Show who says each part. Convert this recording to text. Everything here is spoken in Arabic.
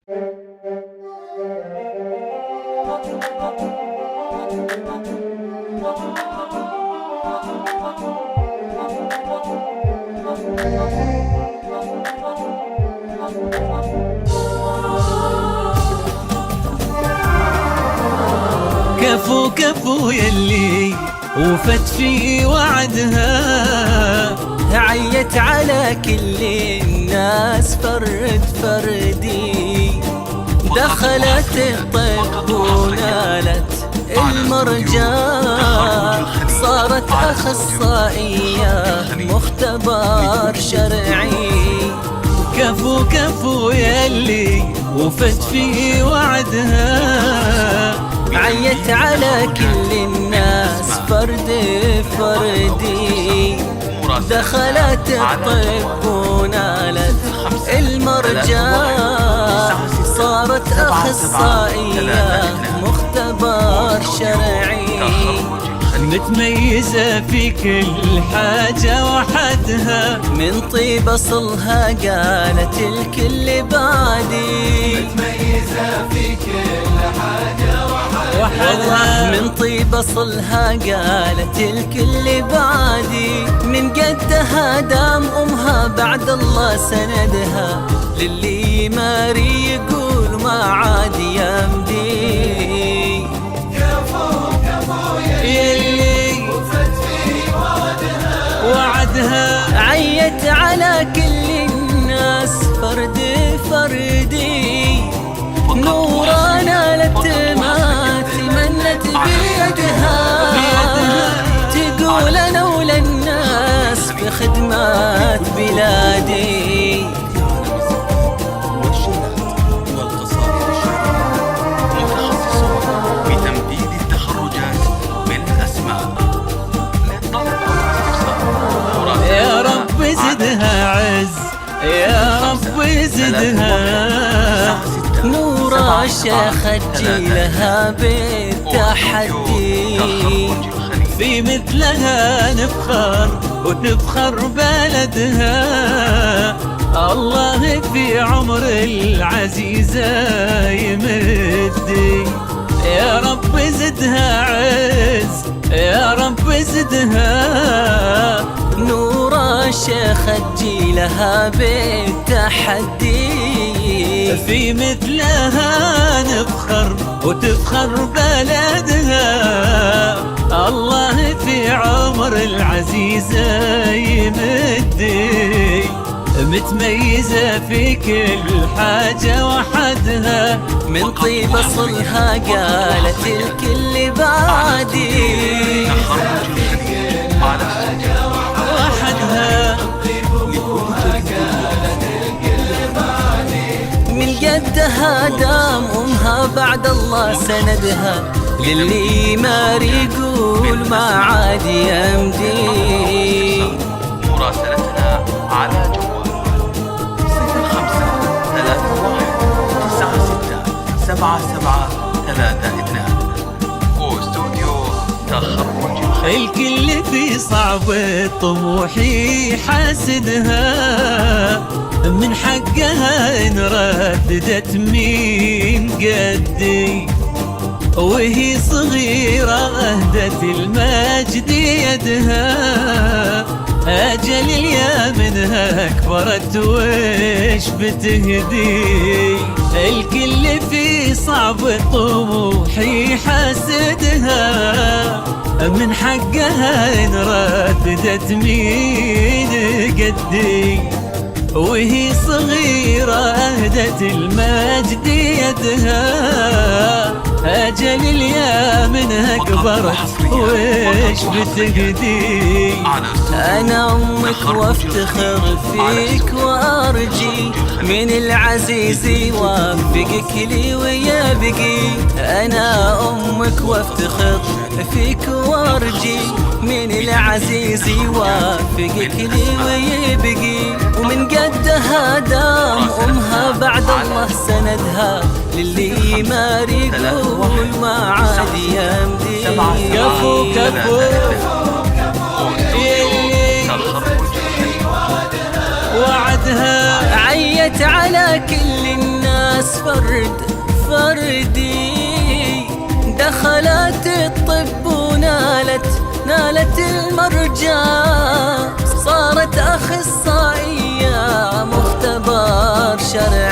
Speaker 1: كفو كفو يلي وفت في وعدها،
Speaker 2: عيت على كل الناس فرد فردي، دخلت الطب ونالت المرجان، صارت أخصائية مختبر شرعي.
Speaker 1: كفو كفو يلي وفت في وعدها،
Speaker 2: عيت على كل الناس فرد فردي، دخلت الطب ونالت المرجان، صارت أخصائية مختبر شرعي.
Speaker 1: متميزة في كل حاجة وحدها،
Speaker 2: من طيب أصلها قالت الكل بعدي،
Speaker 1: متميزة في كل حاجة وحدها،
Speaker 2: من طيب أصلها قالت الكل بعدي، من قدها دام أمها بعد الله سندها، للي ماري يقول ما عاد يمدي.
Speaker 1: يلي وفت في وعدها،
Speaker 2: عيت على كل الناس فرد فردي، نورا نالت ما تمنت بيدها، تقول أنا ولا الناس بخدمات بلادي.
Speaker 1: زدها عز يا رب زدها،
Speaker 2: نورا شخجي لها بالتحدي،
Speaker 1: في مثلها نفخر وتفخر بلدها، الله في عمر العزيزة يمدي. يا رب زدها عز يا رب زدها،
Speaker 2: نورا شخجي لها بالتحدي،
Speaker 1: في مثلها نفخر وتفخر بلدها، الله في عمر العزيزة يمدي. متميزة في كل حاجة وحدها،
Speaker 2: من طيب أصلها قالت الكل بعدي،
Speaker 1: وحدها
Speaker 2: من قدها دام أمها بعد الله سندها، للي ماري يقول ما عاد يمدي.
Speaker 3: مراسلتنا على جوال 0531967732 واستوديو تخرج
Speaker 1: الكل في صعب طموحي حاسدها، من حقها إن رددت مين قدي، وهي صغيرة أهدت المجد يدها، أجل اليا منها كبرت وش بتهدي. الكل في صعب طموحي حاسدها، من حقها إن رددت مين قدي، وهي صغيرة أهدت المجد يدها، أجل اليا منها كبرت وش بتهدي.
Speaker 2: أنا أمك وافتخر فيك وأرجي من العزيز يوفقك لي ويبقي، أنا أمك وافتخر فيك وأرجي من العزيز يوفقك لي ويبقي، ومن قدها دام أمها بعد الله سندها، للي ماري يقول ما عاد يمدي.
Speaker 1: كفو كفو
Speaker 2: وعدها، عيت على كل الناس بس فردي، دخلت الطب نالت المرجع، صارت أخصائية مختبر شرعي.